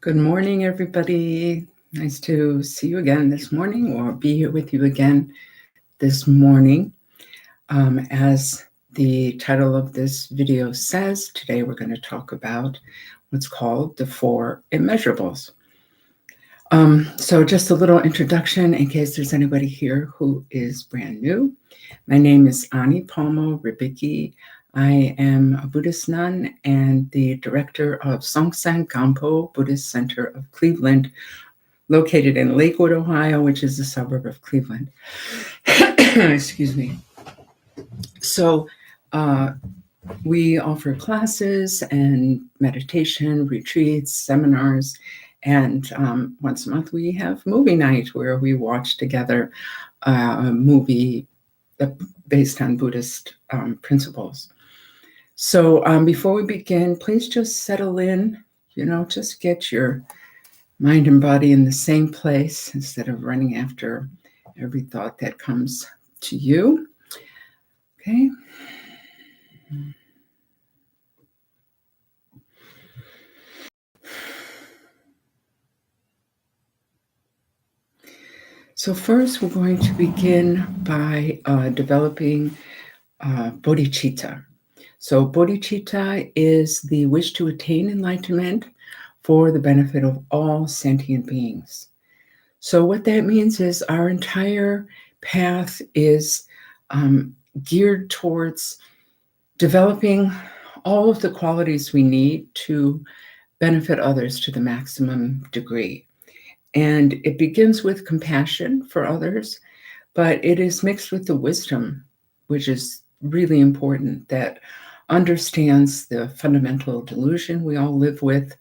Good morning, everybody. Nice to see you again this morning or be here with you again this morning. As the title of this video says, today we're going to talk about what's called the Four Immeasurables. So just a little introduction in case there's anybody here who is brand new. My name is Ani Palmo Ribicki. I am a Buddhist nun and the director of Songtsen Gampo Buddhist Center of Cleveland, located in Lakewood, Ohio, which is a suburb of Cleveland. Excuse me. So we offer classes and meditation, retreats, seminars, and once a month we have movie night where we watch together a movie based on Buddhist principles. So before we begin, please just settle in, just get your mind and body in the same place instead of running after every thought that comes to you. Okay. So first, we're going to begin by developing bodhicitta. So bodhicitta is the wish to attain enlightenment for the benefit of all sentient beings. So what that means is our entire path is geared towards developing all of the qualities we need to benefit others to the maximum degree. And it begins with compassion for others, but it is mixed with the wisdom, which is really important, that understands the fundamental delusion we all live with,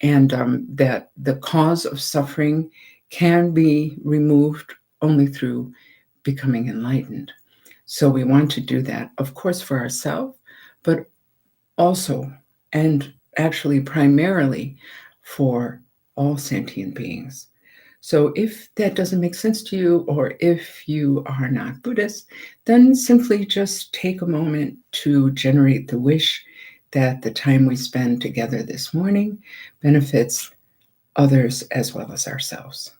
and that the cause of suffering can be removed only through becoming enlightened. So we want to do that, of course, for ourselves, but also, and actually primarily, for all sentient beings. So if that doesn't make sense to you, or if you are not Buddhist, then simply just take a moment to generate the wish that the time we spend together this morning benefits others as well as ourselves.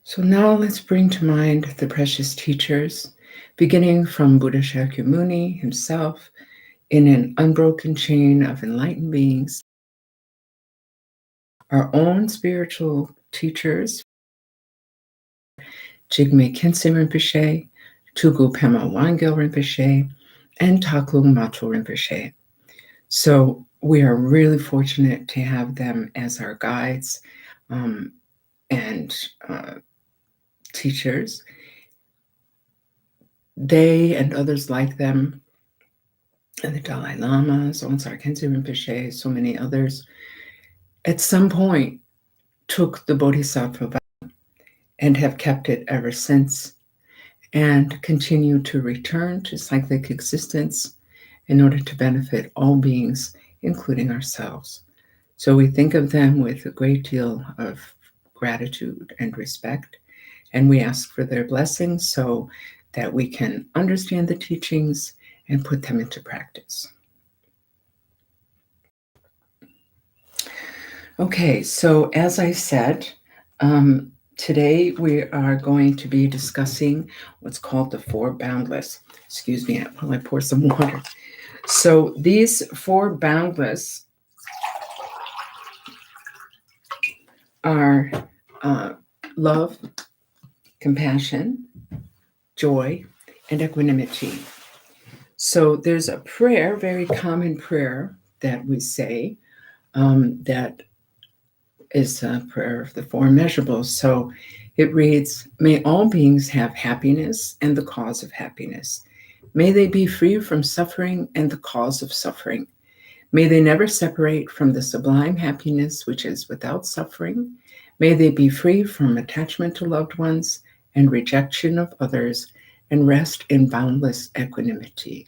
So now let's bring to mind the precious teachers, beginning from Buddha Shakyamuni himself, in an unbroken chain of enlightened beings, our own spiritual teachers, Jigme Khyentse Rinpoche, Tugu Pema Wangel Rinpoche, and Taklung Mato Rinpoche. So we are really fortunate to have them as our guides and teachers. They and others like them, and the Dalai Lama, Songtsen Rinpoche, so many others, at some point took the Bodhisattva vow and have kept it ever since, and continue to return to cyclic existence in order to benefit all beings, including ourselves. So we think of them with a great deal of gratitude and respect, and we ask for their blessings so that we can understand the teachings and put them into practice. Okay, so as I said, today we are going to be discussing what's called the Four Boundless. Excuse me while I pour some water. So these Four Boundless are love, compassion, joy, and equanimity. So there's a prayer, very common prayer that we say, that is a prayer of the Four Immeasurables. So it reads, "May all beings have happiness and the cause of happiness. May they be free from suffering and the cause of suffering. May they never separate from the sublime happiness which is without suffering. May they be free from attachment to loved ones and rejection of others, and rest in boundless equanimity."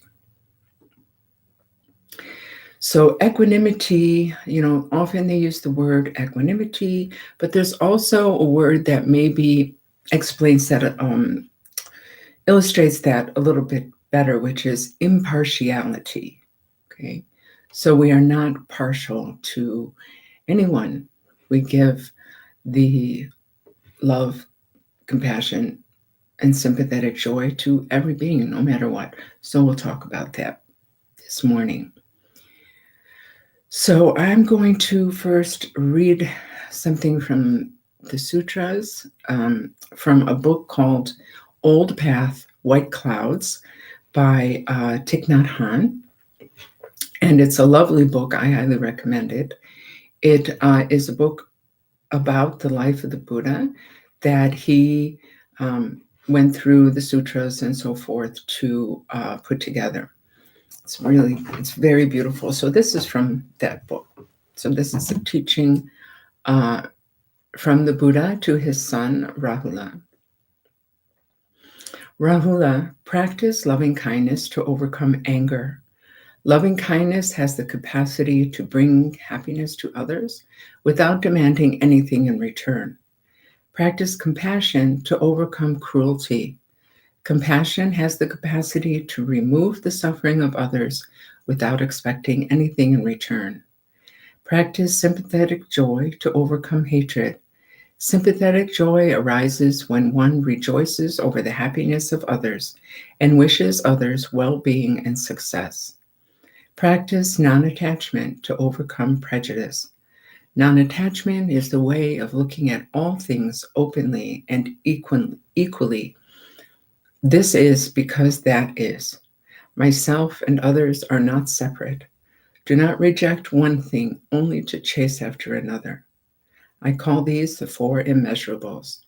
So equanimity, often they use the word equanimity, but there's also a word that maybe explains that, illustrates that a little bit better, which is impartiality. Okay. So we are not partial to anyone. We give the love, compassion, and sympathetic joy to every being, no matter what. So we'll talk about that this morning. So I'm going to first read something from the sutras, from a book called Old Path, White Clouds by Thich Nhat Hanh. And it's a lovely book. I highly recommend it. It is a book about the life of the Buddha that he went through the sutras and so forth to put together. It's very beautiful. So this is from that book. So this is a teaching from the Buddha to his son, Rahula. Rahula, practice loving kindness to overcome anger. Loving kindness has the capacity to bring happiness to others without demanding anything in return. Practice compassion to overcome cruelty. Compassion has the capacity to remove the suffering of others without expecting anything in return. Practice sympathetic joy to overcome hatred. Sympathetic joy arises when one rejoices over the happiness of others and wishes others well-being and success. Practice non-attachment to overcome prejudice. Non-attachment is the way of looking at all things openly and equally. This is because that is. Myself and others are not separate. Do not reject one thing only to chase after another. I call these the Four Immeasurables.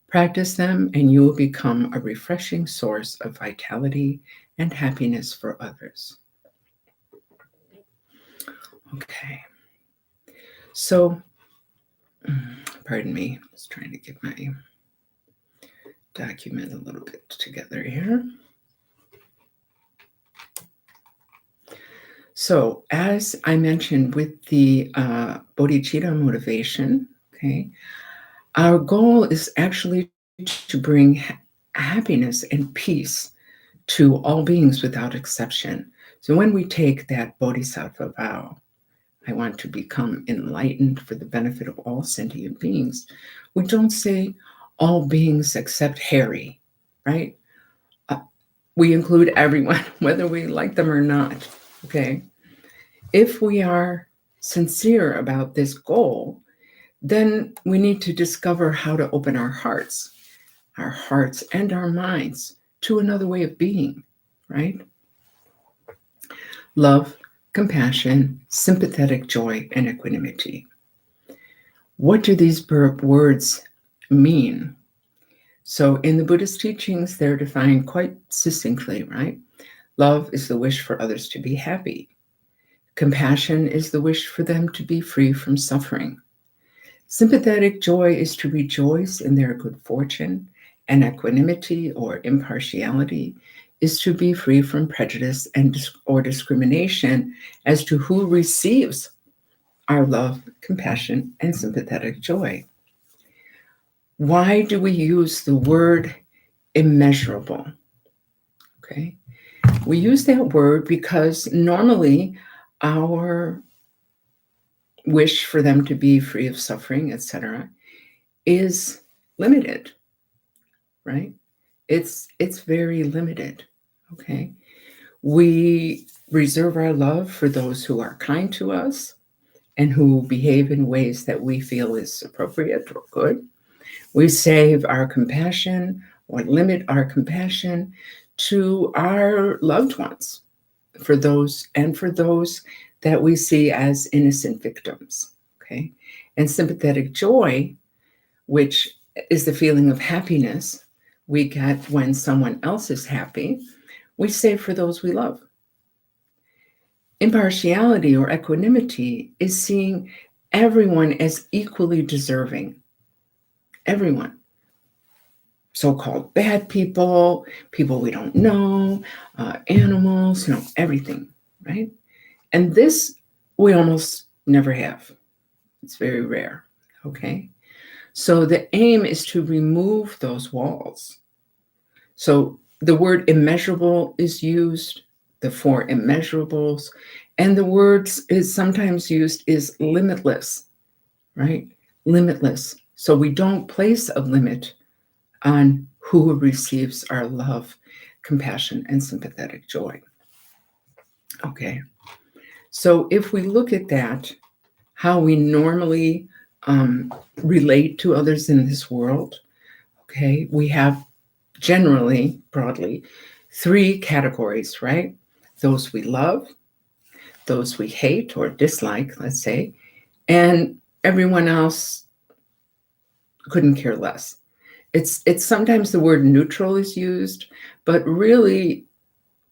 Practice them and you will become a refreshing source of vitality and happiness for others. Okay. So, pardon me, I was trying to get my document a little bit together here. So, as I mentioned with the bodhicitta motivation, okay, our goal is actually to bring happiness and peace to all beings without exception. So, when we take that bodhisattva vow, I want to become enlightened for the benefit of all sentient beings, we don't say all beings except Harry, right? We include everyone, whether we like them or not, okay? If we are sincere about this goal, then we need to discover how to open our hearts and our minds to another way of being, right? Love, compassion, sympathetic joy, and equanimity. What do these words mean? So in the Buddhist teachings, they're defined quite succinctly, right? Love is the wish for others to be happy. Compassion is the wish for them to be free from suffering. Sympathetic joy is to rejoice in their good fortune, and equanimity or impartiality is to be free from prejudice or discrimination as to who receives our love, compassion, and sympathetic joy. Why do we use the word immeasurable? Okay. We use that word because normally our wish for them to be free of suffering, etc., is limited, right? It's very limited. Okay. We reserve our love for those who are kind to us and who behave in ways that we feel is appropriate or good. We save our compassion or limit our compassion to our loved ones, for those that we see as innocent victims, okay? And sympathetic joy, which is the feeling of happiness we get when someone else is happy, we save for those we love. Impartiality or equanimity is seeing everyone as equally deserving. Everyone. So-called bad people we don't know, animals, everything, right? And this we almost never have. It's very rare. Okay. So the aim is to remove those walls. So the word immeasurable is used, the four immeasurables, and the words is sometimes used is limitless, right? Limitless. So we don't place a limit on who receives our love, compassion, and sympathetic joy. Okay. So if we look at that, how we normally relate to others in this world, okay, we have generally, broadly, three categories, right? Those we love, those we hate or dislike, let's say, and everyone else couldn't care less. It's sometimes the word neutral is used, but really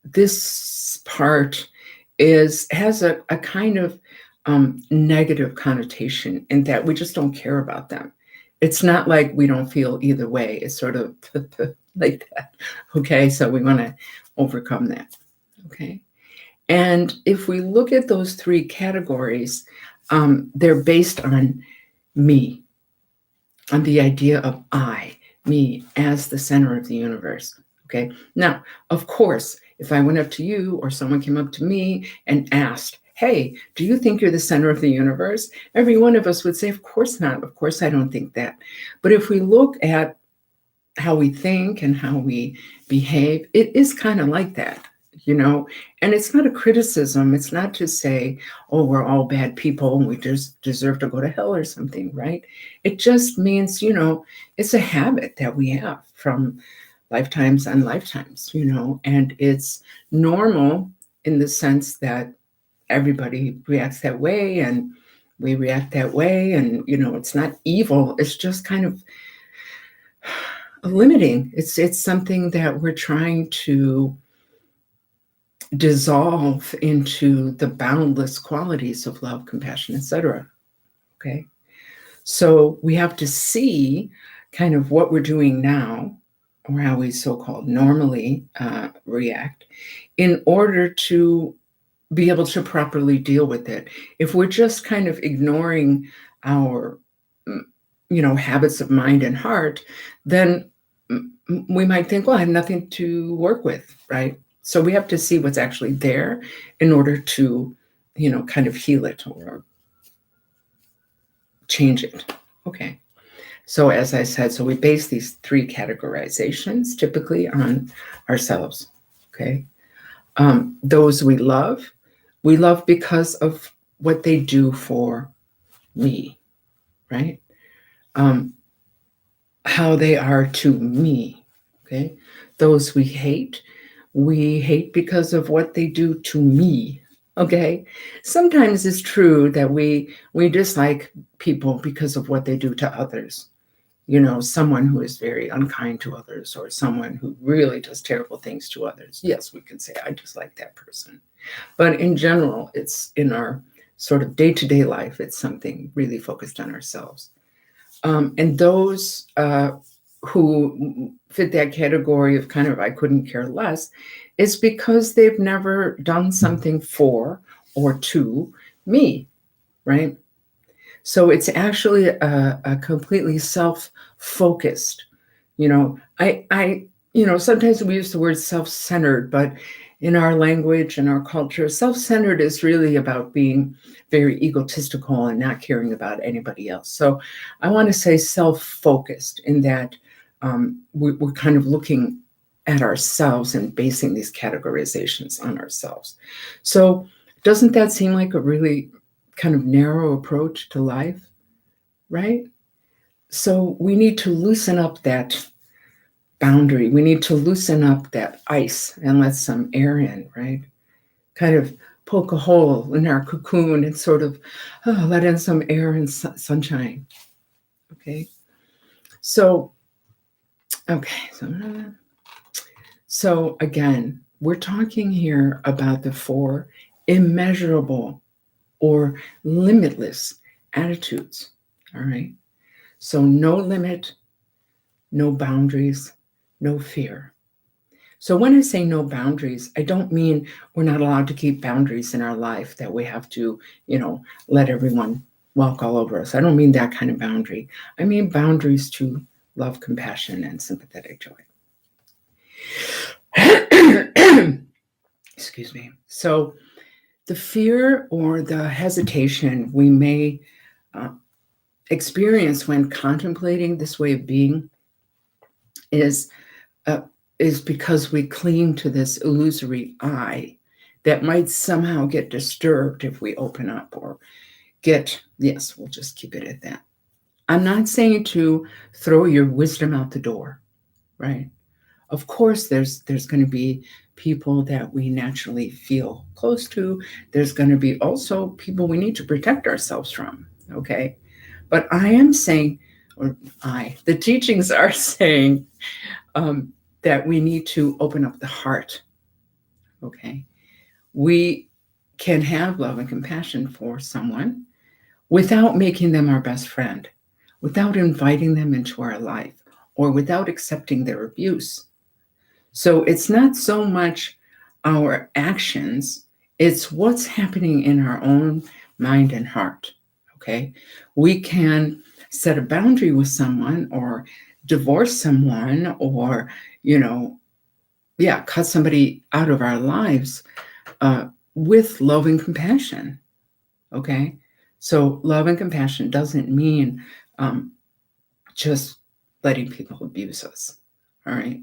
this part has a kind of negative connotation in that we just don't care about them. It's not like we don't feel either way. It's sort of like that. Okay, so we want to overcome that. Okay, and if we look at those three categories, they're based on me, on the idea of I, me, as the center of the universe. Okay, now, of course, if I went up to you or someone came up to me and asked, hey, do you think you're the center of the universe? Every one of us would say, of course not. Of course, I don't think that. But if we look at how we think and how we behave, it is kind of like that, you know? And it's not a criticism. It's not to say, oh, we're all bad people and we just deserve to go to hell or something, right? It just means, you know, it's a habit that we have from lifetimes and lifetimes, you know, and it's normal in the sense that everybody reacts that way and we react that way. And, you know, it's not evil. It's just kind of limiting. It's something that we're trying to dissolve into the boundless qualities of love, compassion, etc. Okay. So we have to see kind of what we're doing now, or how we so-called normally react, in order to be able to properly deal with it. If we're just kind of ignoring our, you know, habits of mind and heart, then we might think, well, I have nothing to work with, right? So we have to see what's actually there in order to, you know, kind of heal it or change it. Okay. So as I said, so we base these three categorizations typically on ourselves. Okay. Those we love because of what they do for me, right? How they are to me. Okay. Those we hate because of what they do to me. Okay. Sometimes it's true that we dislike people because of what they do to others. You know, someone who is very unkind to others or someone who really does terrible things to others. Yes, we can say, I dislike that person. But in general, it's in our sort of day-to-day life, it's something really focused on ourselves. And those who fit that category of kind of I couldn't care less is because they've never done something for or to me, right? So it's actually a completely self-focused, you know, you know, sometimes we use the word self-centered, but in our language and our culture, self-centered is really about being very egotistical and not caring about anybody else. So I want to say self-focused in that we're kind of looking at ourselves and basing these categorizations on ourselves. So doesn't that seem like a really kind of narrow approach to life, right? So we need to loosen up that boundary. We need to loosen up that ice and let some air in, right? Kind of poke a hole in our cocoon and sort of let in some air and sunshine. Okay. So, okay. So again, we're talking here about the four immeasurable or limitless attitudes. All right. So no limit, no boundaries, no fear. So when I say no boundaries, I don't mean we're not allowed to keep boundaries in our life, that we have to, let everyone walk all over us. I don't mean that kind of boundary. I mean boundaries to love, compassion, and sympathetic joy. Excuse me. So the fear or the hesitation we may experience when contemplating this way of being is because we cling to this illusory I that might somehow get disturbed if we open up or we'll just keep it at that. I'm not saying to throw your wisdom out the door, right? Of course, there's going to be people that we naturally feel close to. There's going to be also people we need to protect ourselves from, okay? But I am saying, the teachings are saying that we need to open up the heart, okay? We can have love and compassion for someone without making them our best friend, without inviting them into our life, or without accepting their abuse. So it's not so much our actions, it's what's happening in our own mind and heart, okay? We can set a boundary with someone or divorce someone or, cut somebody out of our lives with love and compassion, okay? So love and compassion doesn't mean just letting people abuse us, all right?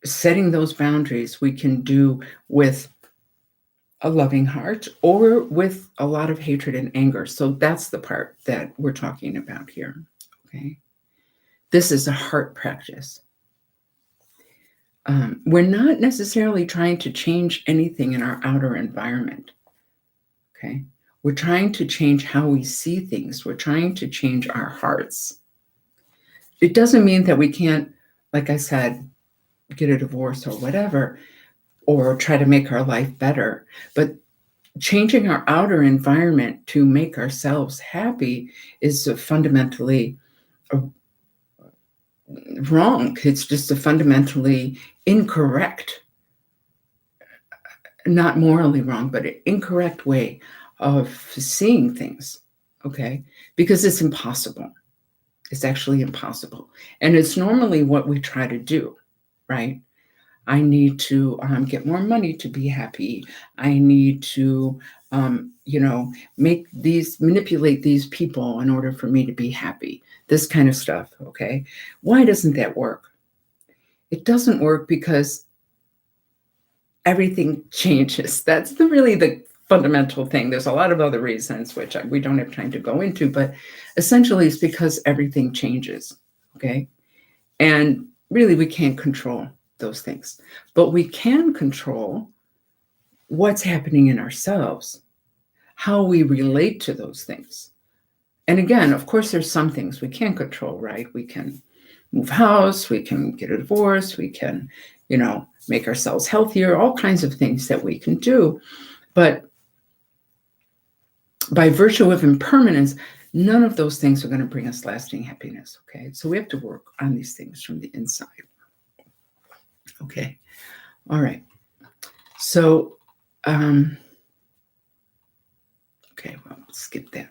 Setting those boundaries we can do with a loving heart or with a lot of hatred and anger. So that's the part that we're talking about here, okay? This is a heart practice. We're not necessarily trying to change anything in our outer environment, okay? We're trying to change how we see things. We're trying to change our hearts. It doesn't mean that we can't, like I said, get a divorce or whatever, or try to make our life better. But changing our outer environment to make ourselves happy is fundamentally wrong. It's just a fundamentally incorrect, not morally wrong, but an incorrect way of seeing things, okay? Because it's impossible. It's actually impossible. And it's normally what we try to do, right? I need to get more money to be happy. I need to, manipulate these people in order for me to be happy. This kind of stuff, okay? Why doesn't that work? It doesn't work because everything changes. That's really the fundamental thing. There's a lot of other reasons, which we don't have time to go into, but essentially it's because everything changes, okay? And really we can't control those things, but we can control what's happening in ourselves, how we relate to those things. And again, of course, there's some things we can't control, right? We can move house, we can get a divorce, we can, make ourselves healthier, all kinds of things that we can do. But by virtue of impermanence, none of those things are going to bring us lasting happiness, okay? So we have to work on these things from the inside. Okay. All right. So, okay, well, skip that.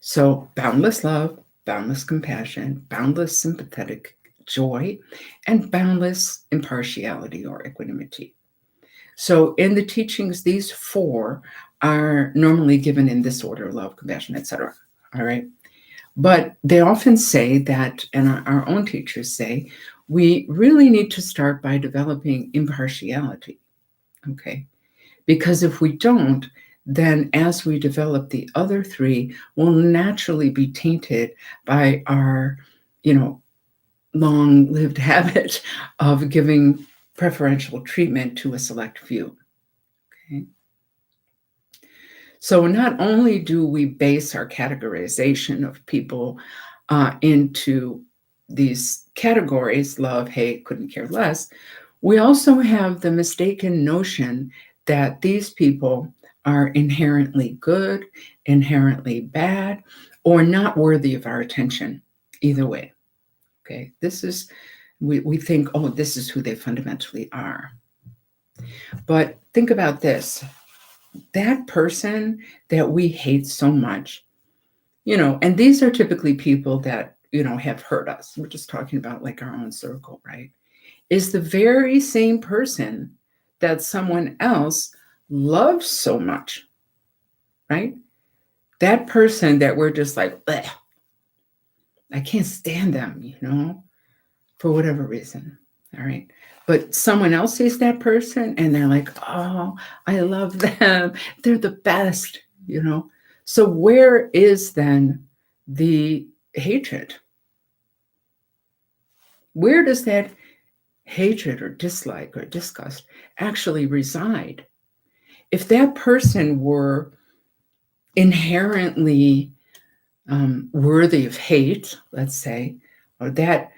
So, boundless love, boundless compassion, boundless sympathetic joy, and boundless impartiality or equanimity. So, in the teachings, these four are normally given in this order: love, compassion, etc. All right. But they often say that, and our own teachers say, we really need to start by developing impartiality, okay? Because if we don't, then as we develop the other three, we'll naturally be tainted by our, long-lived habit of giving preferential treatment to a select few, okay? So not only do we base our categorization of people into these categories, love, hate, couldn't care less, we also have the mistaken notion that these people are inherently good, inherently bad, or not worthy of our attention, either way. Okay, this is We think, oh, this is who they fundamentally are. But think about this. That person that we hate so much, and these are typically people that, have hurt us. We're just talking about like our own circle, right? Is the very same person that someone else loves so much, right? That person that we're just like, bleh, I can't stand them, for whatever reason. All right. But someone else sees that person and they're like, oh, I love them. They're the best. So where is then the hatred? Where does that hatred or dislike or disgust actually reside? If that person were inherently worthy of hate, let's say, or that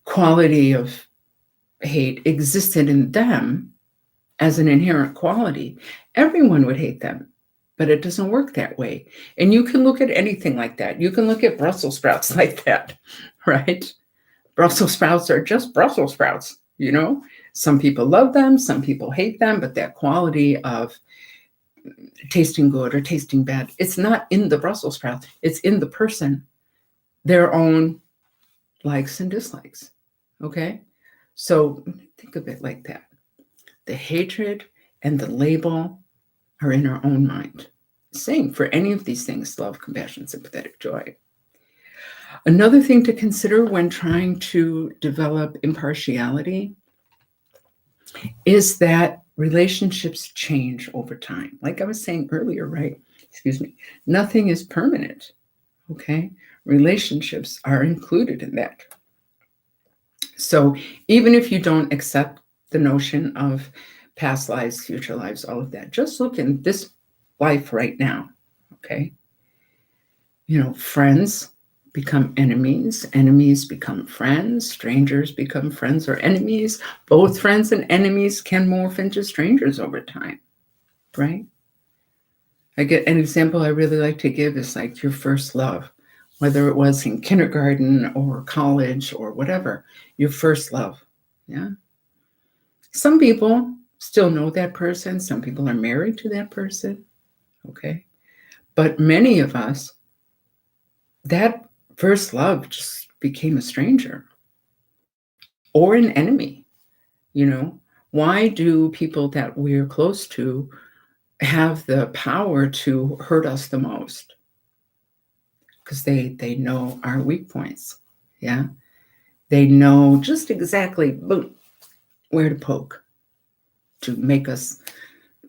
quality of hate existed in them as an inherent quality, everyone would hate them. But it doesn't work that way. And you can look at anything like that. You can look at Brussels sprouts like that, right? Brussels sprouts are just Brussels sprouts. Some people love them, some people hate them, but that quality of tasting good or tasting bad, it's not in the Brussels sprout, it's in the person, their own likes and dislikes. Okay? So think of it like that. The hatred and the label are in our own mind. Same for any of these things: love, compassion, sympathetic joy. Another thing to consider when trying to develop impartiality is that relationships change over time. Like I was saying earlier, right? Excuse me. Nothing is permanent. Okay? Relationships are included in that. So even if you don't accept the notion of past lives, future lives, all of that, just look in this life right now. Okay? Friends become enemies, enemies become friends, strangers become friends or enemies. Both friends and enemies can morph into strangers over time, right? I get an example I really like to give is like your first love, whether it was in kindergarten or college or whatever, your first love, yeah? Some people still know that person. Some people are married to that person, okay? But many of us, that first love just became a stranger or an enemy. Why do people that we're close to have the power to hurt us the most? Because they know our weak points. Yeah, they know just exactly boom, where to poke to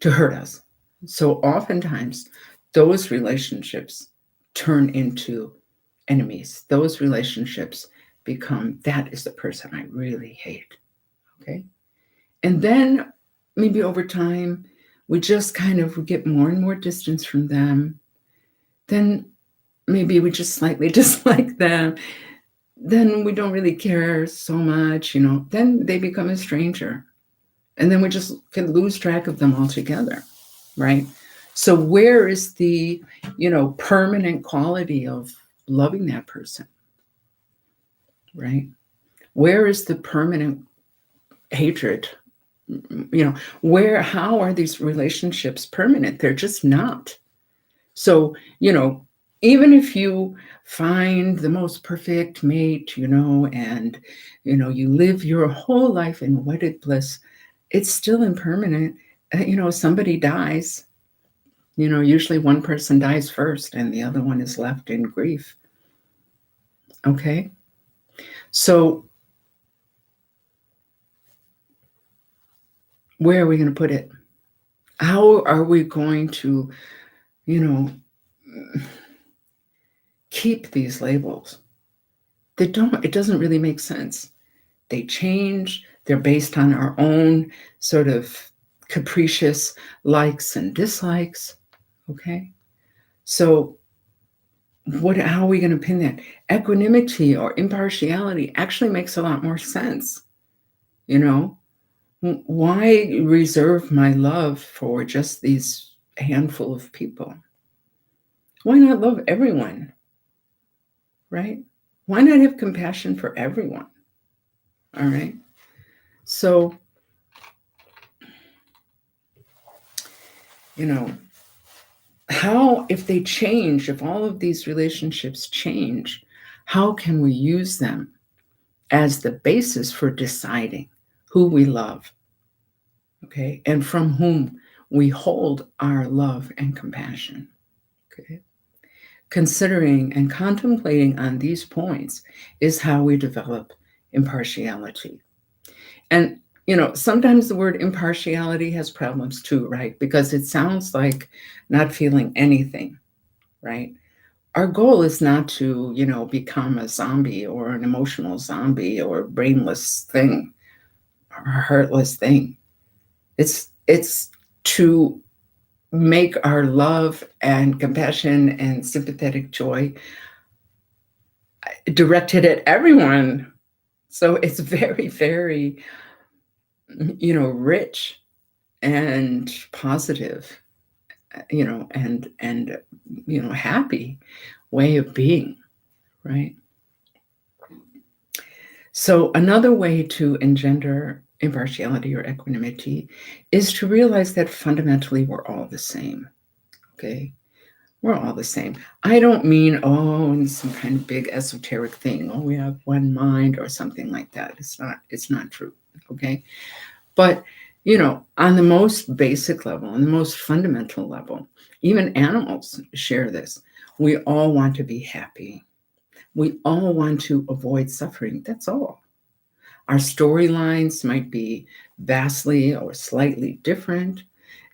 hurt us. So oftentimes those relationships turn into enemies. Those relationships become, that is the person I really hate. Okay. And then maybe over time, we just kind of get more and more distance from them. Then maybe we just slightly dislike them. Then we don't really care so much, then they become a stranger. And then we just can lose track of them altogether, right? So where is the, permanent quality of loving that person, right? Where is the permanent hatred? How are these relationships permanent? They're just not. So, even if you find the most perfect mate, and, you live your whole life in wedded bliss, it's still impermanent. Somebody dies, usually one person dies first and the other one is left in grief. Okay. So where are we going to put it? How are we going to, keep these labels? It doesn't really make sense. They change. They're based on our own sort of capricious likes and dislikes. Okay. So how are we going to pin that? Equanimity or impartiality actually makes a lot more sense. Why reserve my love for just these handful of people? Why not love everyone? Right? Why not have compassion for everyone? All right. So, how, if they change, if all of these relationships change, how can we use them as the basis for deciding who we love, okay, and from whom we hold our love and compassion, okay? Considering and contemplating on these points is how we develop impartiality. And, sometimes the word impartiality has problems too, right? Because it sounds like not feeling anything, right? Our goal is not to, become a zombie or an emotional zombie or a brainless thing or a heartless thing. It's to make our love and compassion and sympathetic joy directed at everyone. So it's very, very, rich and positive, and happy way of being, right? So another way to engender impartiality or equanimity is to realize that fundamentally we're all the same, okay? We're all the same. I don't mean, in some kind of big esoteric thing, we have one mind or something like that. It's not true, okay? But, on the most basic level, on the most fundamental level, even animals share this. We all want to be happy. We all want to avoid suffering. That's all. Our storylines might be vastly or slightly different.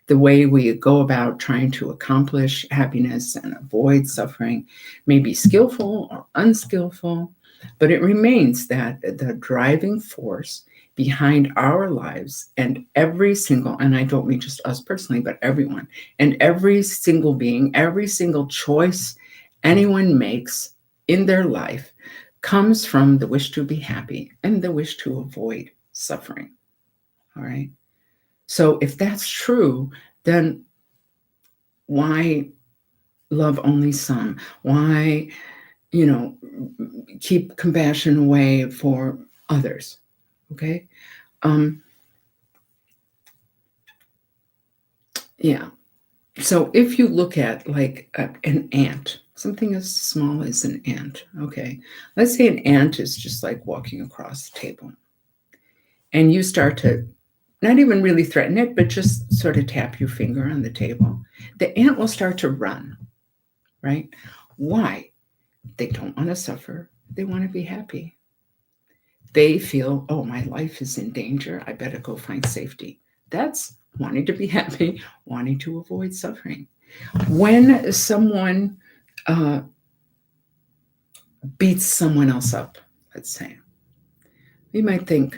The way we go about trying to accomplish happiness and avoid suffering may be skillful or unskillful, but it remains that the driving force behind our lives and every single, and I don't mean just us personally, but everyone, and every single being, every single choice anyone makes in their life comes from the wish to be happy and the wish to avoid suffering. All right. So if that's true, then why love only some? Why, keep compassion away for others? Okay. Yeah. So if you look at like an ant, something as small as an ant, okay, let's say an ant is just like walking across the table, and you start to not even really threaten it, but just sort of tap your finger on the table, the ant will start to run, right? Why? They don't want to suffer. They want to be happy. They feel, oh, my life is in danger. I better go find safety. That's wanting to be happy, wanting to avoid suffering. When someone beats someone else up, let's say, we might think,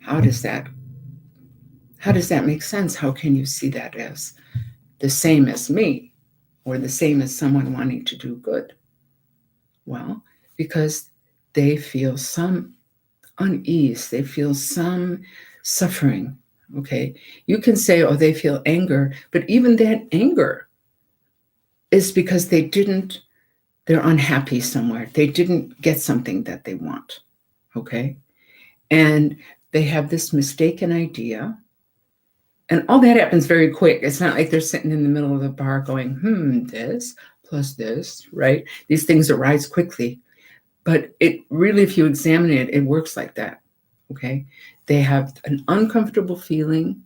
how does that make sense? How can you see that as the same as me or the same as someone wanting to do good? Well, because they feel some unease, they feel some suffering, okay? You can say, oh, they feel anger, but even that anger is because they're unhappy somewhere. They didn't get something that they want, okay? And they have this mistaken idea. And all that happens very quick. It's not like they're sitting in the middle of the bar going, this plus this, right? These things arise quickly. But it really, if you examine it, it works like that, okay? They have an uncomfortable feeling.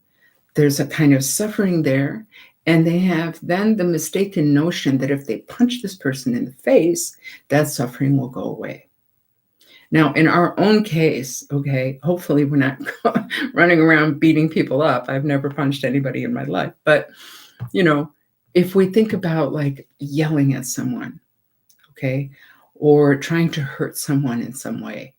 There's a kind of suffering there. And they have then the mistaken notion that if they punch this person in the face, that suffering will go away. Now, in our own case, okay, hopefully we're not running around beating people up. I've never punched anybody in my life. But, if we think about like yelling at someone, okay, or trying to hurt someone in some way,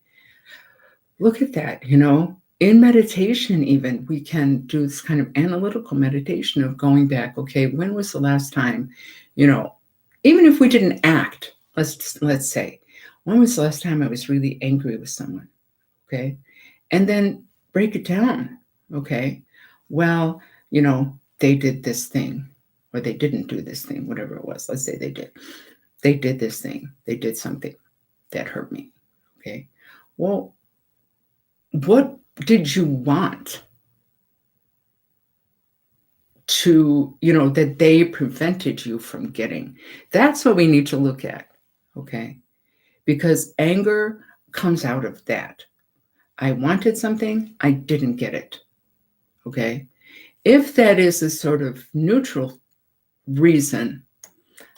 look at that, in meditation, even we can do this kind of analytical meditation of going back, okay, when was the last time, even if we didn't act, let's say, when was the last time I was really angry with someone? Okay. And then break it down. Okay. Well, they did this thing or they didn't do this thing, whatever it was. Let's say they did. They did this thing. They did something that hurt me. Okay. Well, what did you want to, that they prevented you from getting? That's what we need to look at, okay? Because anger comes out of that. I wanted something, I didn't get it, okay? If that is a sort of neutral reason,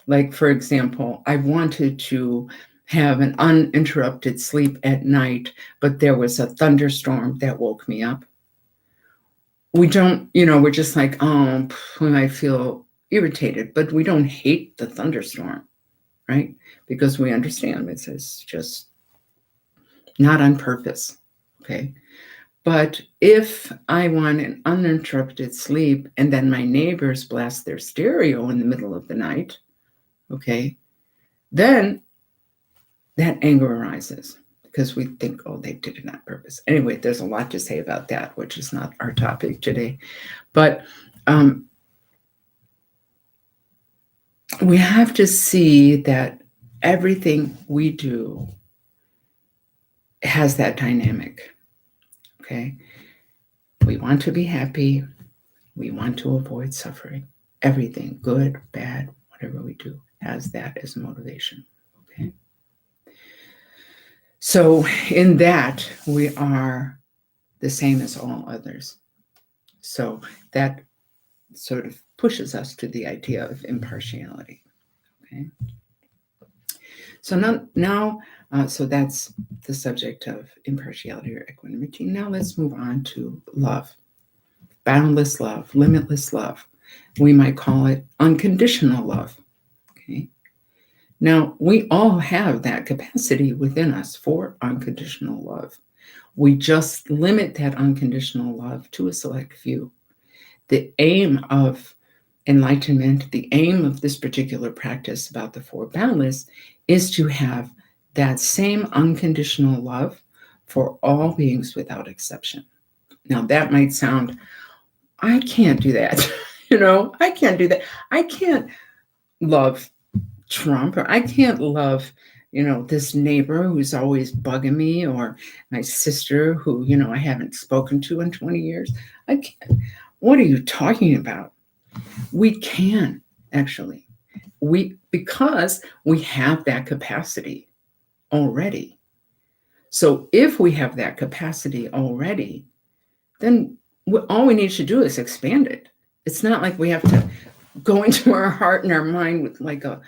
like, for example, I wanted to have an uninterrupted sleep at night, but there was a thunderstorm that woke me up. We don't, we're just like, oh, we might feel irritated, but we don't hate the thunderstorm, right? Because we understand it's just not on purpose, okay? But if I want an uninterrupted sleep and then my neighbors blast their stereo in the middle of the night, okay, then that anger arises because we think, oh, they did it on purpose. Anyway, there's a lot to say about that, which is not our topic today. But we have to see that everything we do has that dynamic, okay? We want to be happy. We want to avoid suffering. Everything, good, bad, whatever we do, has that as a motivation, okay? So in that, we are the same as all others. So that sort of pushes us to the idea of impartiality, okay? So now, so that's the subject of impartiality or equanimity. Now let's move on to love. Boundless love, limitless love. We might call it unconditional love, okay? Now, we all have that capacity within us for unconditional love. We just limit that unconditional love to a select few. The aim of enlightenment, the aim of this particular practice about the Four Boundless is to have that same unconditional love for all beings without exception. Now, that might sound, I can't do that. I can't do that. I can't love Trump, or I can't love, this neighbor who's always bugging me, or my sister who, I haven't spoken to in 20 years. I can't. What are you talking about? We can, actually. Because we have that capacity already. So if we have that capacity already, then all we need to do is expand it. It's not like we have to go into our heart and our mind with like a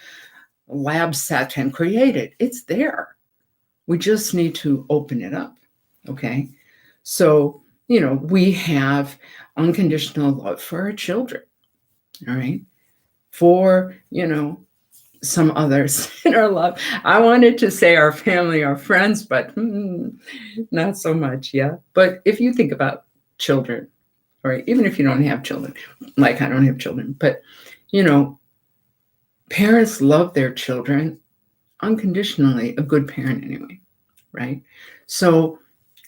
lab set and create it. It's there. We just need to open it up, okay? So, we have unconditional love for our children, all right? For, some others in our love. I wanted to say our family, our friends, but not so much, yeah? But if you think about children, or even if you don't have children, like I don't have children, but, parents love their children unconditionally, a good parent anyway, right? So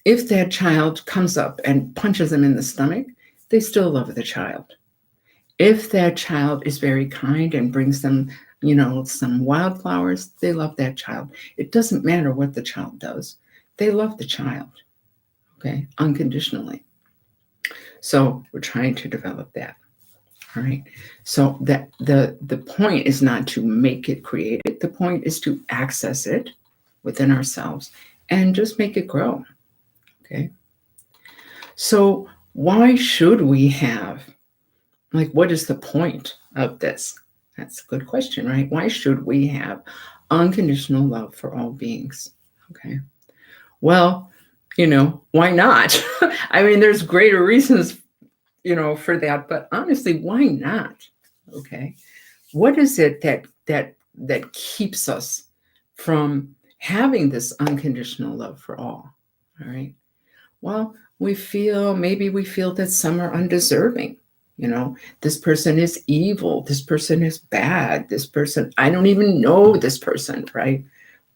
if that child comes up and punches them in the stomach, they still love the child. If that child is very kind and brings them, some wildflowers, they love that child. It doesn't matter what the child does. They love the child, okay, unconditionally. So we're trying to develop that. All right. So that the point is not to make it, create it. The point is to access it within ourselves and just make it grow. Okay. So why should we have, what is the point of this? That's a good question, right? Why should we have unconditional love for all beings? Okay. Well, why not? I mean, there's greater reasons for that, but honestly, why not? Okay. What is it that keeps us from having this unconditional love for all? All right. Well, maybe we feel that some are undeserving. This person is evil. This person is bad. This person, I don't even know this person, right?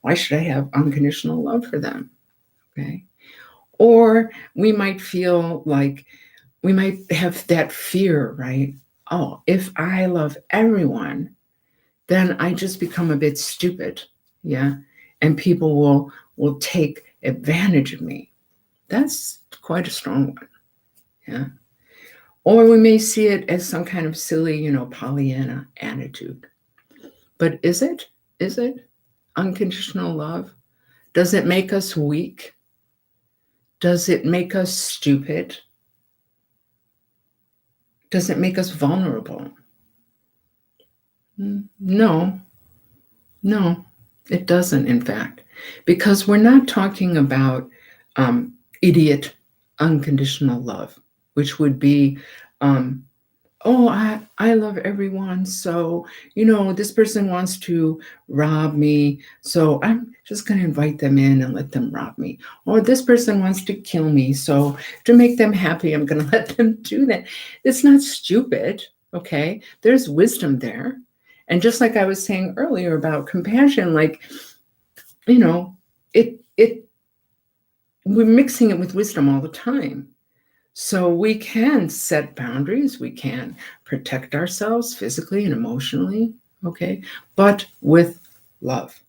Why should I have unconditional love for them? Okay. Or we might feel like, we might have that fear, right? Oh, if I love everyone, then I just become a bit stupid, yeah? And people will take advantage of me. That's quite a strong one. Yeah. Or we may see it as some kind of silly, Pollyanna attitude. But is it? Is it unconditional love? Does it make us weak? Does it make us stupid? Does it make us vulnerable? No, it doesn't, in fact, because we're not talking about idiot unconditional love, which would be, oh, I love everyone. So, this person wants to rob me. So I'm just going to invite them in and let them rob me. Or this person wants to kill me. So to make them happy, I'm going to let them do that. It's not stupid. Okay. There's wisdom there. And just like I was saying earlier about compassion, like, we're mixing it with wisdom all the time. So we can set boundaries, we can protect ourselves physically and emotionally, okay, but with love,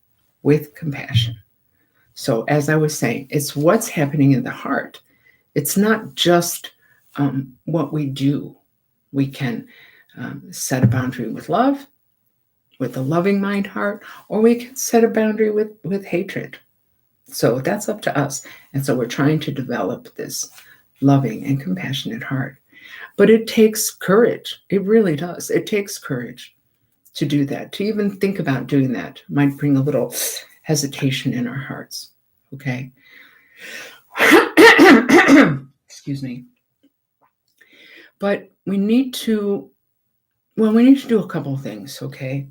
with compassion. So as I was saying, it's what's happening in the heart. It's not just what we do. We can set a boundary with love, with a loving mind heart, or we can set a boundary with hatred. So that's up to us. And so we're trying to develop this loving and compassionate heart. But it takes courage. It really does. It takes courage to do that. To even think about doing that might bring a little hesitation in our hearts. Okay. Excuse me. But we need to do a couple of things, okay?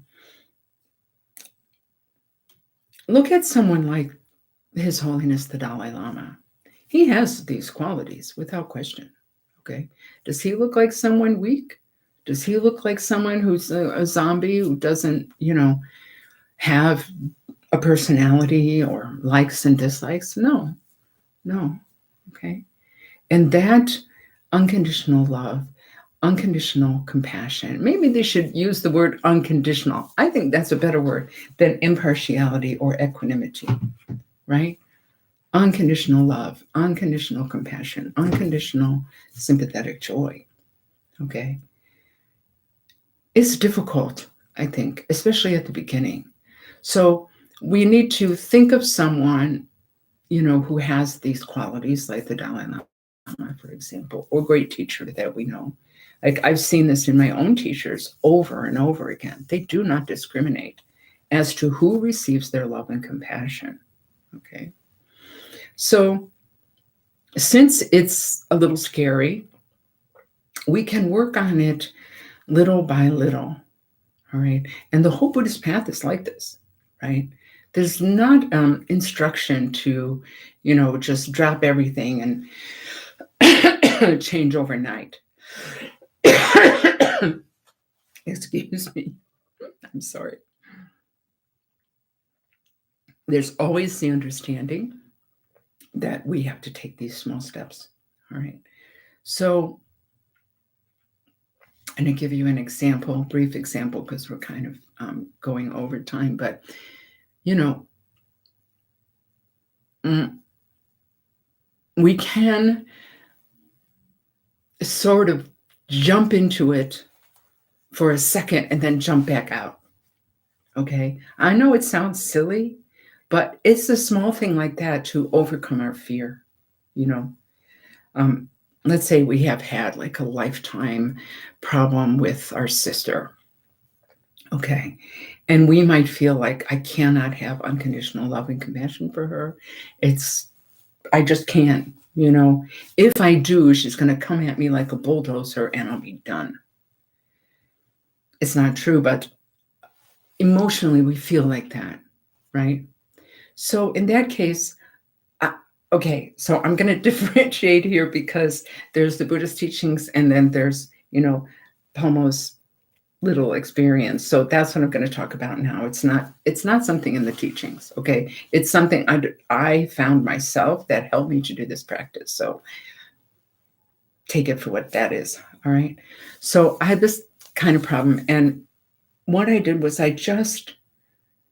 Look at someone like His Holiness the Dalai Lama. He has these qualities without question. Okay. Does he look like someone weak? Does he look like someone who's a zombie who doesn't, have a personality or likes and dislikes? No. Okay. And that unconditional love, unconditional compassion, maybe they should use the word unconditional. I think that's a better word than impartiality or equanimity, right? Unconditional love, unconditional compassion, unconditional sympathetic joy. Okay. It's difficult, I think, especially at the beginning. So we need to think of someone, who has these qualities, like the Dalai Lama, for example, or great teacher that we know. Like I've seen this in my own teachers over and over again. They do not discriminate as to who receives their love and compassion. Okay. So since it's a little scary, we can work on it little by little. All right. And the whole Buddhist path is like this, right? There's not instruction to, just drop everything and change overnight. Excuse me. I'm sorry. There's always the understanding that we have to take these small steps. All right. So, and to give you an example, brief example, because we're kind of going over time, but, we can sort of jump into it for a second and then jump back out. Okay. I know it sounds silly, but it's a small thing like that to overcome our fear. Let's say we have had like a lifetime problem with our sister. Okay. And we might feel like I cannot have unconditional love and compassion for her. I just can't, If I do, she's going to come at me like a bulldozer and I'll be done. It's not true, but emotionally we feel like that, right? So in that case, okay, so I'm going to differentiate here because there's the Buddhist teachings and then there's, Palmo's little experience. So that's what I'm going to talk about now. It's not something in the teachings, okay? It's something I found myself that helped me to do this practice. So take it for what that is, all right? So I had this kind of problem, and what I did was I just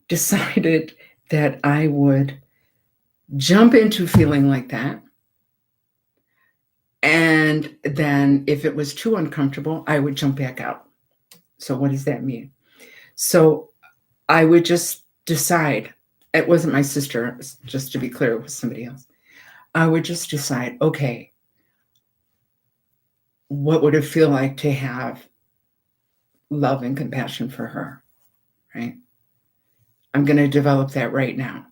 decided that I would jump into feeling like that, And then if it was too uncomfortable, I would jump back out. So what does that mean? So I would just decide, it wasn't my sister, just to be clear, it was somebody else. I would just decide, okay, what would it feel like to have love and compassion for her, right? I'm going to develop that right now.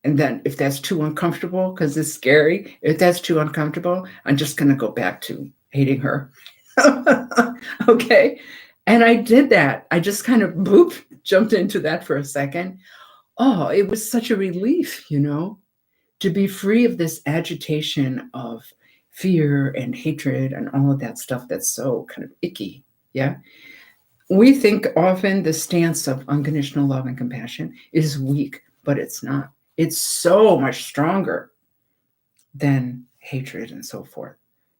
And then if that's too uncomfortable, because it's scary, if that's too uncomfortable, I'm just going to go back to hating her. Okay. And I did that. I just kind of jumped into that for a second. Oh, it was such a relief, to be free of this agitation of fear and hatred and all of that stuff that's so kind of icky. Yeah. We think often the stance of unconditional love and compassion is weak, but it's not. It's so much stronger than hatred and so forth.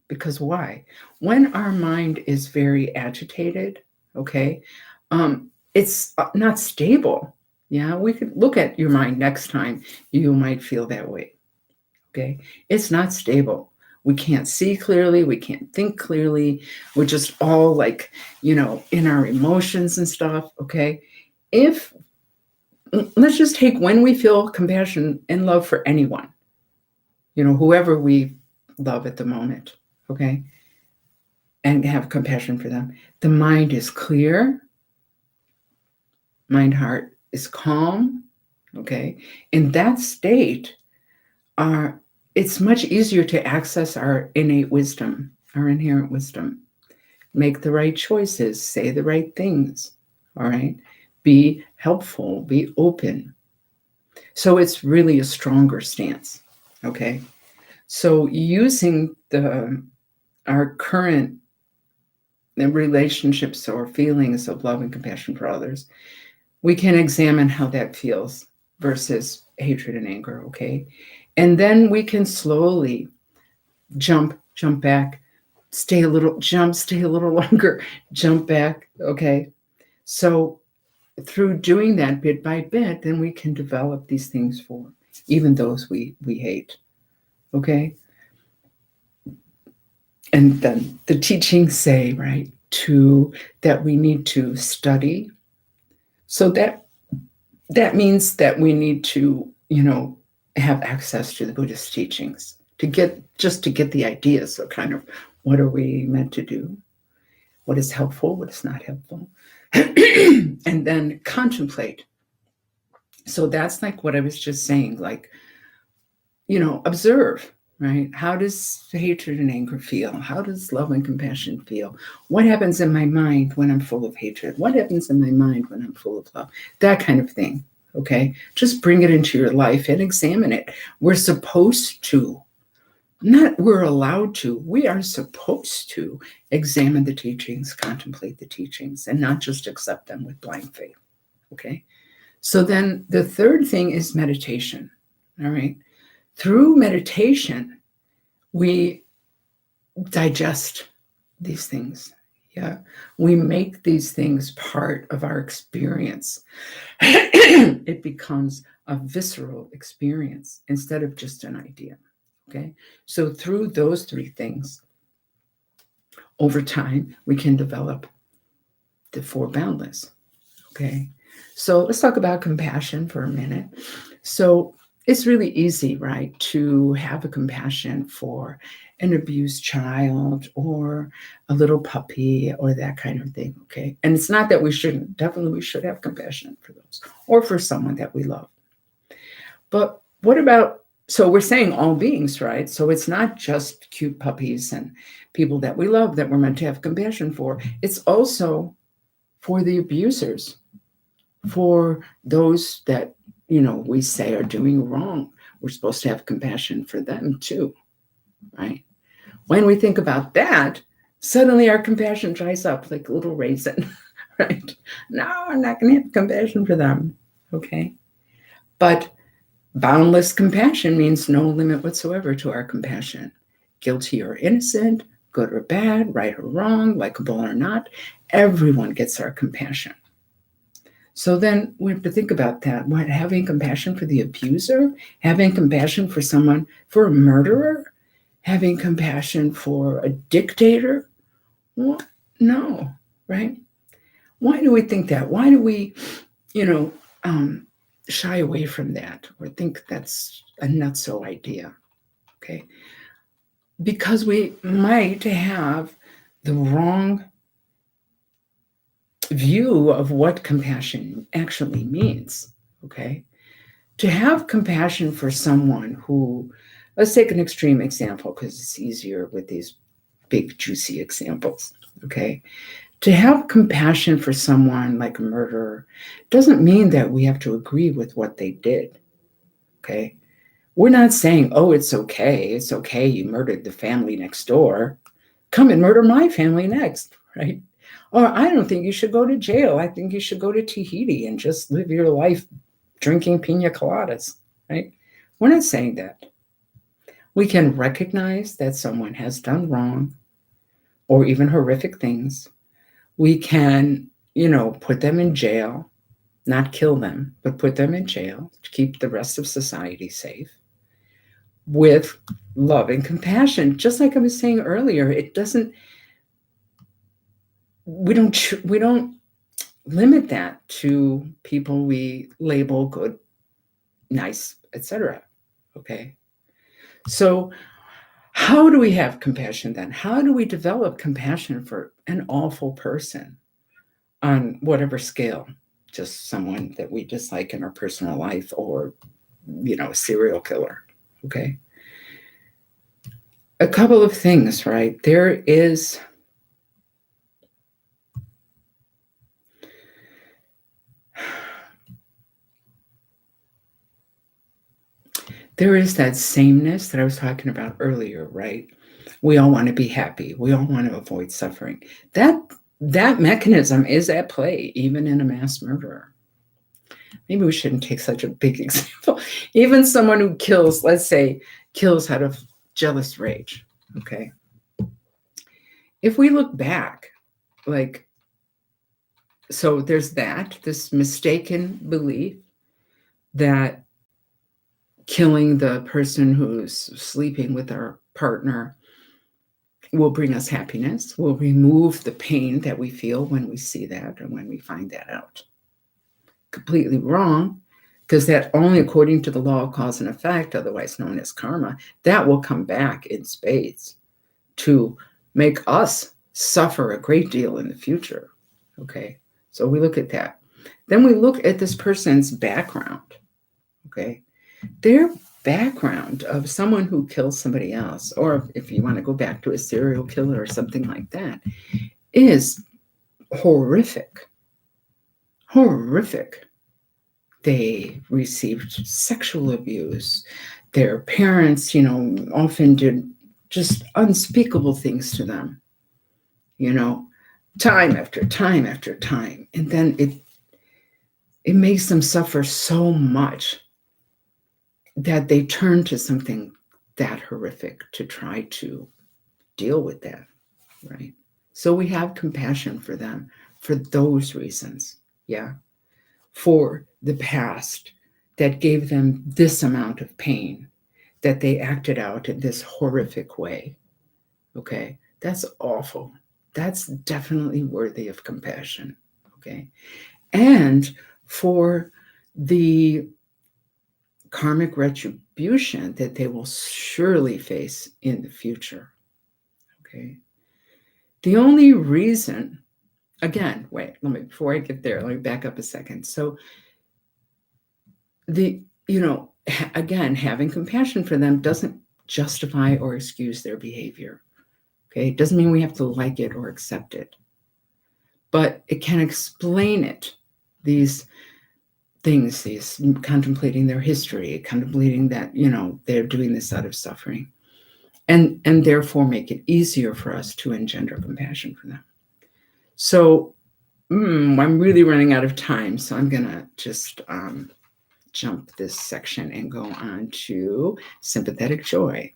Because why? When our mind is very agitated, okay, it's not stable. Yeah, we could look at your mind next time you might feel that way. Okay, it's not stable. We can't see clearly. We can't think clearly. We're just all like, in our emotions and stuff. Okay, let's just take when we feel compassion and love for anyone, whoever we love at the moment. Okay, and have compassion for them. The mind is clear. Mind, heart is calm. Okay, in that state, it's much easier to access our innate wisdom, our inherent wisdom. Make the right choices, say the right things, all right? Be helpful, be open. So it's really a stronger stance, okay? So using our current relationships or feelings of love and compassion for others, we can examine how that feels versus hatred and anger, okay? And then we can slowly jump back, stay a little longer, jump back, okay? So through doing that bit by bit, then we can develop these things for even those we hate, okay? And then the teachings say, right, that we need to study. So that means that we need to, have access to the Buddhist teachings to get the ideas of kind of what are we meant to do, what is helpful, what is not helpful, and then contemplate. So that's like what I was just saying, like, observe, right? How does hatred and anger feel? How does love and compassion feel? What happens in my mind when I'm full of hatred? What happens in my mind when I'm full of love? That kind of thing. Okay, just bring it into your life and examine it. We're supposed to, not we're allowed to, we are supposed to examine the teachings, contemplate the teachings, and not just accept them with blind faith. Okay, so then the third thing is meditation. All right, through meditation, we digest these things. Yeah, we make these things part of our experience. It becomes a visceral experience instead of just an idea. Okay, so through those three things, over time, we can develop the four boundless. Okay, so let's talk about compassion for a minute. So it's really easy, right, to have a compassion for an abused child or a little puppy or that kind of thing, okay? And it's not that we shouldn't. Definitely we should have compassion for those or for someone that we love. But what about, so we're saying all beings, right? So it's not just cute puppies and people that we love that we're meant to have compassion for. It's also for the abusers, for those that, we say are doing wrong. We're supposed to have compassion for them too, right? When we think about that, suddenly our compassion dries up like a little raisin, right? No, I'm not going to have compassion for them, okay? But boundless compassion means no limit whatsoever to our compassion. Guilty or innocent, good or bad, right or wrong, likable or not, everyone gets our compassion. So then we have to think about that. What, having compassion for the abuser, having compassion for someone, for a murderer, Having compassion for a dictator? Well, no, right? Why do we think that? Why do we, shy away from that or think that's a nutso idea? Okay. Because we might have the wrong view of what compassion actually means. Okay. To have compassion for someone who, let's take an extreme example because it's easier with these big, juicy examples. Okay. To have compassion for someone like a murderer doesn't mean that we have to agree with what they did. Okay. We're not saying, oh, it's okay. It's okay. You murdered the family next door. Come and murder my family next. Right. Or I don't think you should go to jail. I think you should go to Tahiti and just live your life drinking pina coladas. Right. We're not saying that. We can recognize that someone has done wrong or even horrific things. We can, put them in jail, not kill them, but put them in jail to keep the rest of society safe with love and compassion. Just like I was saying earlier, we don't limit that to people we label good, nice, etc. Okay. So how do we have compassion then? How do we develop compassion for an awful person on whatever scale? Just someone that we dislike in our personal life or, a serial killer. Okay. A couple of things, right? There is that sameness that I was talking about earlier, right? We all want to be happy. We all want to avoid suffering. That mechanism is at play even in a mass murderer. Maybe we shouldn't take such a big example. Even someone who kills, let's say, kills out of jealous rage. Okay. If we look back, so there's this mistaken belief that killing the person who's sleeping with our partner will bring us happiness, will remove the pain that we feel when we see that and when we find that out. Completely wrong, because that only according to the law of cause and effect, otherwise known as karma, that will come back in spades to make us suffer a great deal in the future. Okay, so we look at that. Then we look at this person's background. Okay, their background of someone who kills somebody else, or if you want to go back to a serial killer or something like that, is horrific. Horrific. They received sexual abuse. Their parents, often did just unspeakable things to them, time after time after time. And then it makes them suffer so much that they turn to something that horrific to try to deal with that, right? So we have compassion for them for those reasons, yeah, for the past that gave them this amount of pain, that they acted out in this horrific way, okay? That's awful. That's definitely worthy of compassion, okay? And for the karmic retribution that they will surely face in the future. Okay. The only reason, again, before I get there, let me back up a second. So again, having compassion for them doesn't justify or excuse their behavior. Okay. It doesn't mean we have to like it or accept it, but it can explain it. These things, these contemplating their history, contemplating that, they're doing this out of suffering, and therefore make it easier for us to engender compassion for them. So I'm really running out of time, so I'm going to just jump this section and go on to sympathetic joy.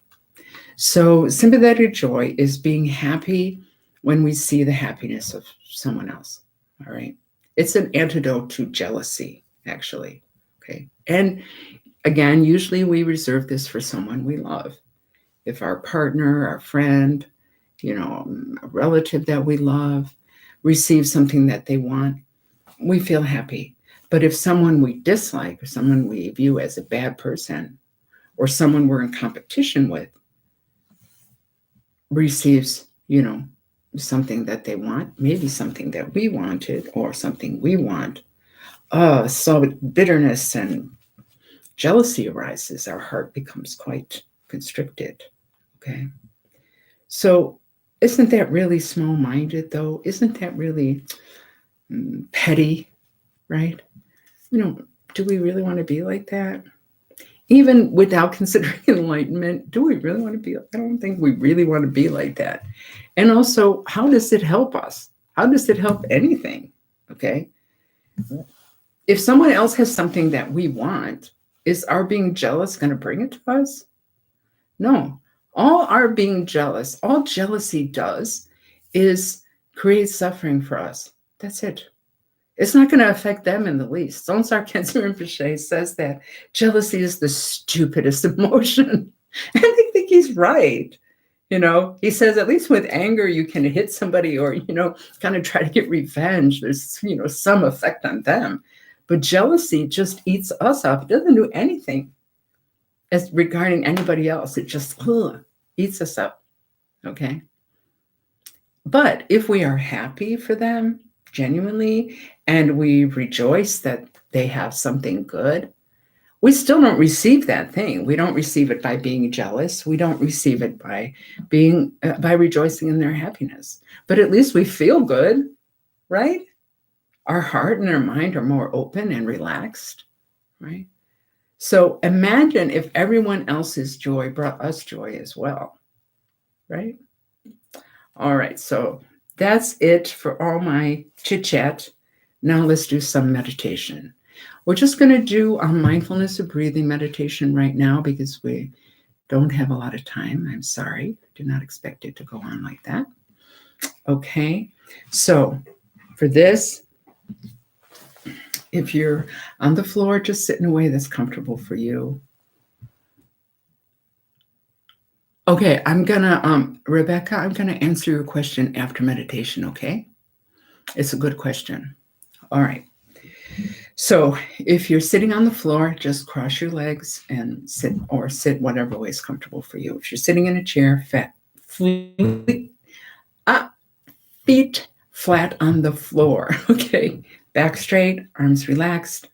So sympathetic joy is being happy when we see the happiness of someone else, all right? It's an antidote to jealousy, actually, okay? And again, usually we reserve this for someone we love. if our partner, our friend, a relative that we love receives something that they want, we feel happy. But if someone we dislike or someone we view as a bad person or someone we're in competition with receives, something that they want, maybe something that we wanted or something we want, so bitterness and jealousy arises. Our heart becomes quite constricted. Okay. So isn't that really small-minded, though? Isn't that really petty, right? Do we really want to be like that? Even without considering enlightenment, do we really want to be? I don't think we really want to be like that. And also, how does it help us? How does it help anything? Okay. If someone else has something that we want, is our being jealous going to bring it to us? No. All our being jealous, all jealousy does is create suffering for us. That's it. It's not going to affect them in the least. Songtsen Rinpoche says that jealousy is the stupidest emotion. And I think he's right. He says, at least with anger, you can hit somebody or, kind of try to get revenge. There's, some effect on them. But jealousy just eats us up. It doesn't do anything as regarding anybody else. It just eats us up. Okay. But if we are happy for them, genuinely, and we rejoice that they have something good, we still don't receive that thing. We don't receive it by being jealous. We don't receive it by by rejoicing in their happiness. But at least we feel good, right? Our heart and our mind are more open and relaxed, right? So imagine if everyone else's joy brought us joy as well, right? All right, so that's it for all my chit chat. Now let's do some meditation. We're just going to do a mindfulness of breathing meditation right now because we don't have a lot of time. I'm sorry. Did not expect it to go on like that. Okay, so for this, if you're on the floor, just sit in a way that's comfortable for you. Okay, Rebecca, I'm gonna answer your question after meditation, okay? It's a good question. All right. So if you're sitting on the floor, just cross your legs and sit whatever way is comfortable for you. If you're sitting in a chair, feet flat on the floor, okay? Back straight, arms relaxed,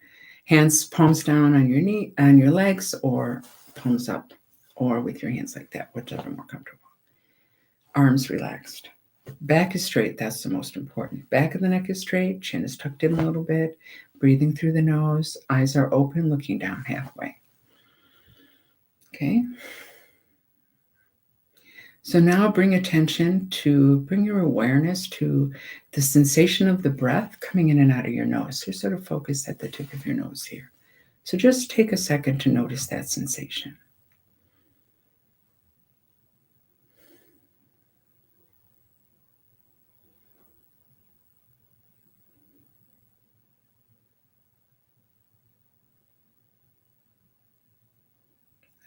hands palms down on your knee, on your legs, or palms up, or with your hands like that, whichever more comfortable. Arms relaxed. Back is straight. That's the most important. Back of the neck is straight. Chin is tucked in a little bit. Breathing through the nose. Eyes are open, looking down halfway. Okay. So now bring your awareness to the sensation of the breath coming in and out of your nose. So sort of focus at the tip of your nose here. So just take a second to notice that sensation.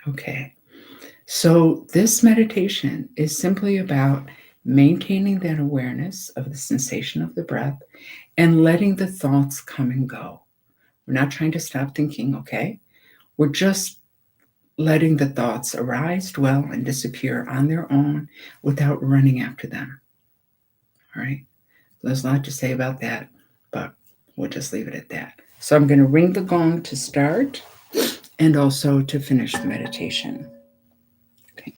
Okay. So this meditation is simply about maintaining that awareness of the sensation of the breath and letting the thoughts come and go. We're not trying to stop thinking, okay? We're just letting the thoughts arise, dwell, and disappear on their own without running after them. All right? There's a lot to say about that, but we'll just leave it at that. So I'm going to ring the gong to start and also to finish the meditation. Okay.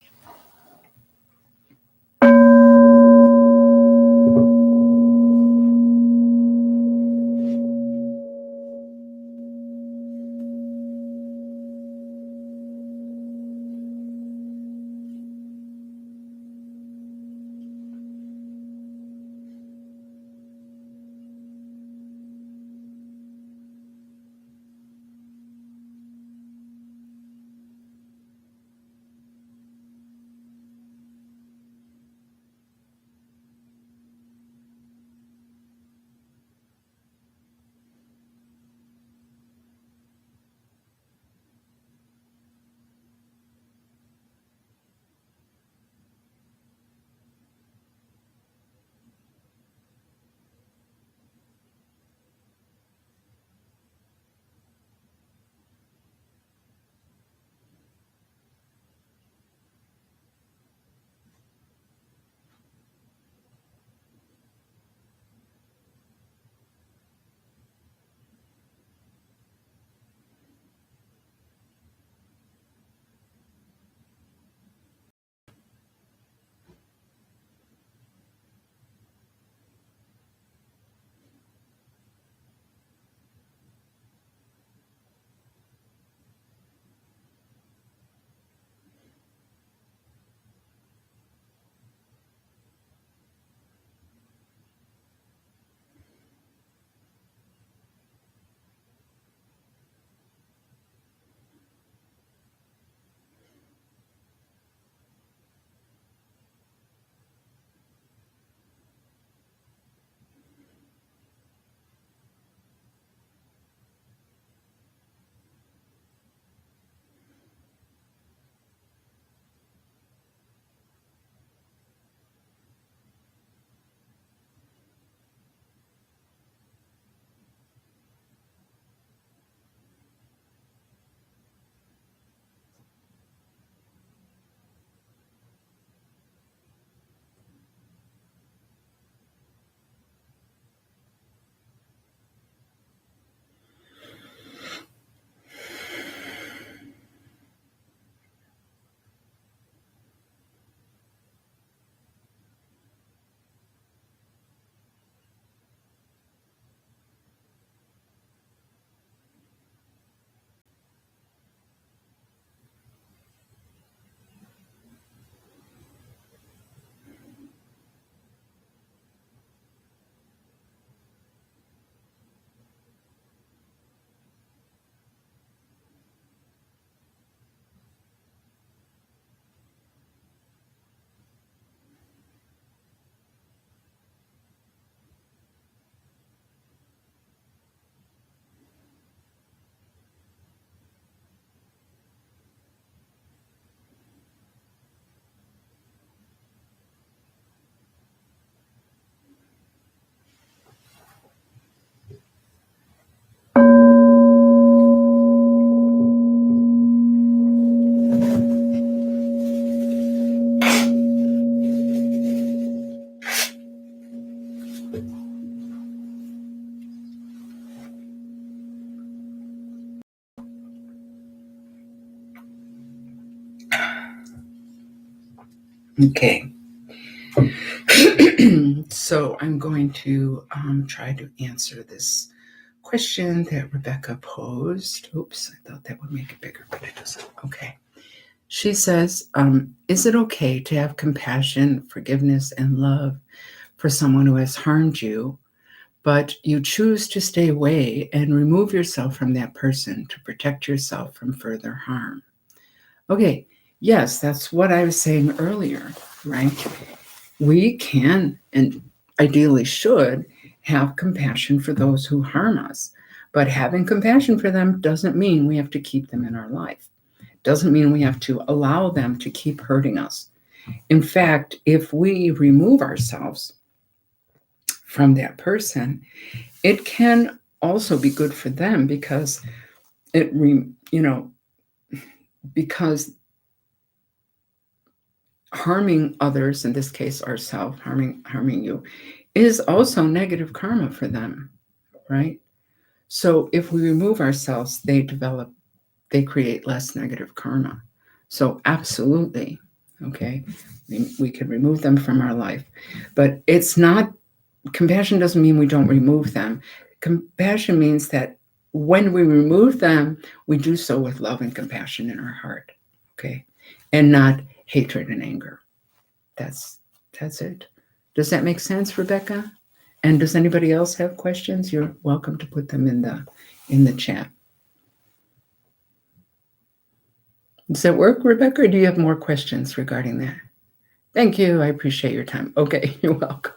Okay. So I'm going to try to answer this question that Rebecca posed. Oops, I thought that would make it bigger, but it doesn't. Okay. She says, is it okay to have compassion, forgiveness, and love for someone who has harmed you, but you choose to stay away and remove yourself from that person to protect yourself from further harm? Okay, yes, that's what I was saying earlier, right? We can and ideally should have compassion for those who harm us, but having compassion for them doesn't mean we have to keep them in our life. Doesn't mean we have to allow them to keep hurting us. In fact, if we remove ourselves from that person, it can also be good for them because because harming others, in this case ourselves, harming you, is also negative karma for them, right? So if we remove ourselves, they create less negative karma. So absolutely, okay, we can remove them from our life. But it's not, compassion doesn't mean we don't remove them. Compassion means that when we remove them, we do so with love and compassion in our heart, okay, and not hatred and anger. That's it. Does that make sense, Rebecca? And does anybody else have questions? You're welcome to put them in the chat. Does that work, Rebecca, or do you have more questions regarding that? Thank you. I appreciate your time. Okay, you're welcome.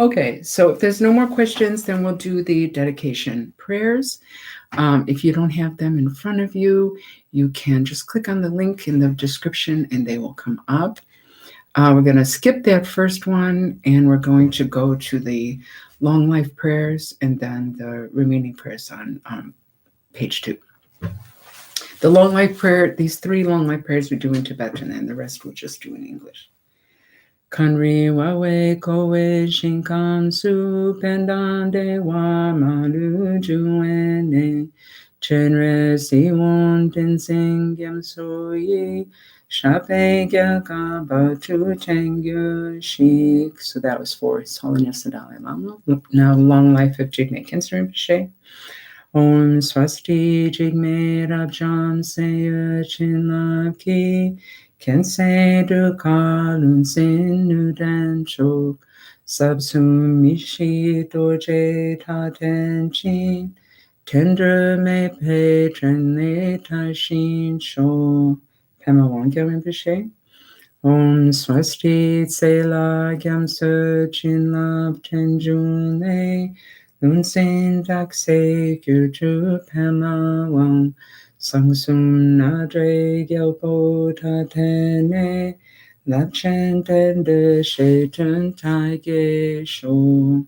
Okay, so if there's no more questions, then we'll do the dedication prayers. If you don't have them in front of you, you can just click on the link in the description and they will come up. We're going to skip that first one and we're going to go to the long life prayers and then the remaining prayers on page 2. The long life prayer, these 3 long life prayers we do in Tibetan and the rest we'll just do in English. Kanri wawe kowe shinkan su pendande wa malu juene chenre siwon dinsing gyam soyi shape gyaka batu chengyo shik. So that was for His Holiness the Dalai Lama. Now, long life of Jigme Khyentse Rinpoche. Om Swasti Jigme Rabjam Seya Chinlab Ki Khyentse Duka Lunsin Nudan Chok Sabsum Mishi Doje Taten Chin Tender Me Patron Le Tashin Sho. Pema Wangya Rinpoche. Om Swasti Tsela Gyamsa Chinlab Tenjun Le Lunsin Dakse Gyurju Pema Wang Sangsum Nadre Gyalpo Tatene Lapchen Tende Shetan Taige Sho.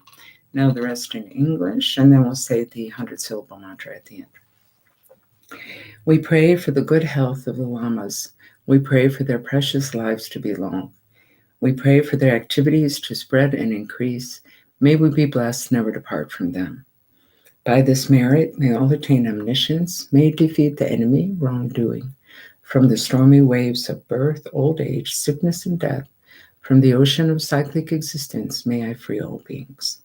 Now the rest in English, and then we'll say the 100-syllable mantra at the end. We pray for the good health of the lamas. We pray for their precious lives to be long. We pray for their activities to spread and increase. May we be blessed, never depart from them. By this merit, may all attain omniscience, may defeat the enemy, wrongdoing. From the stormy waves of birth, old age, sickness, and death, from the ocean of cyclic existence, may I free all beings.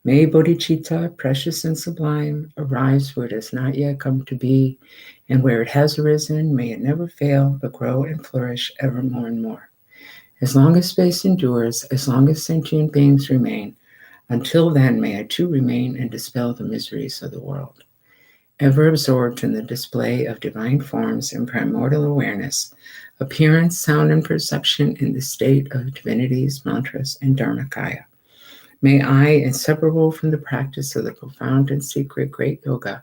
May bodhicitta, precious and sublime, arise where it has not yet come to be, and where it has arisen, may it never fail, but grow and flourish ever more and more. As long as space endures, as long as sentient beings remain, until then may I too remain and dispel the miseries of the world. Ever absorbed in the display of divine forms and primordial awareness, appearance, sound, and perception in the state of divinities, mantras, and dharmakaya. May I, inseparable from the practice of the profound and secret great yoga,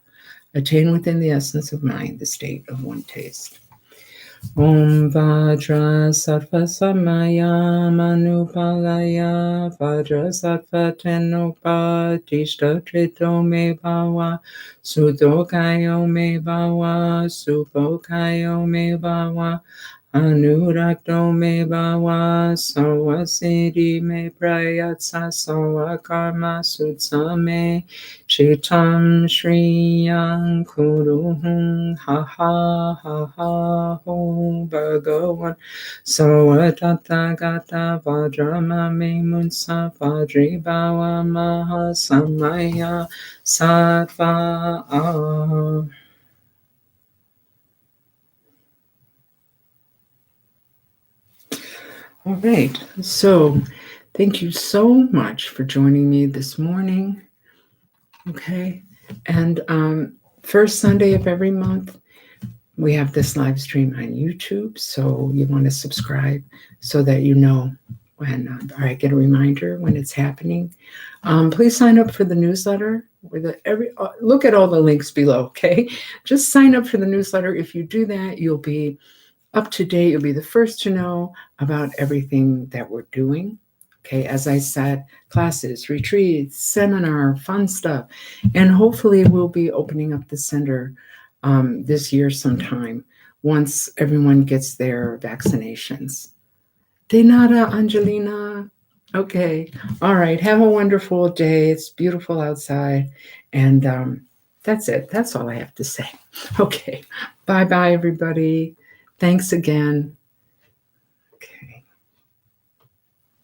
attain within the essence of mind the state of one taste. Om Vajra Sattva Samaya Manupalaya Vajra Sattva Tenopa Tishta Trito Me Bhava Sudokayo Me Bhava Subokayo Me Bhava Anurakto me bhava sawasiri me prayatsa sawakarma sutsame chitam shriyam kuruhum ha ha ha ha ho bhagavan savatata gata vajrama me munsa vajri bhava maha samaya sattva. All right. So thank you so much for joining me this morning. Okay. And first Sunday of every month, we have this live stream on YouTube. So you want to subscribe so that you know when, or I get a reminder when it's happening. Please sign up for the newsletter. Look at all the links below. Okay. Just sign up for the newsletter. If you do that, you'll be up to date. You'll be the first to know about everything that we're doing. Okay, as I said, classes, retreats, seminar, fun stuff. And hopefully we'll be opening up the center this year sometime once everyone gets their vaccinations. De nada, Angelina. Okay, all right. Have a wonderful day. It's beautiful outside. And that's it. That's all I have to say. Okay, bye-bye, everybody. Thanks again.